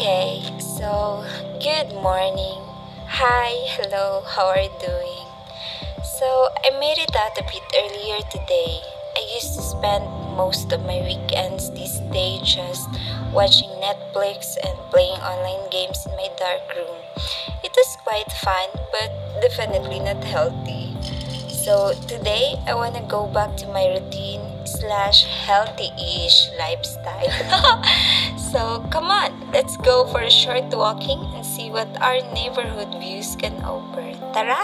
Okay, so good morning. Hi, hello, how are you doing? So I made it out a bit earlier today. I used to spend most of my weekends these days just watching Netflix and playing online games in my dark room. It was quite fun, but definitely not healthy. So today I want to go back to my routine slash healthy-ish lifestyle. So come on, let's go for a short walking and see what our neighborhood views can offer. Tara!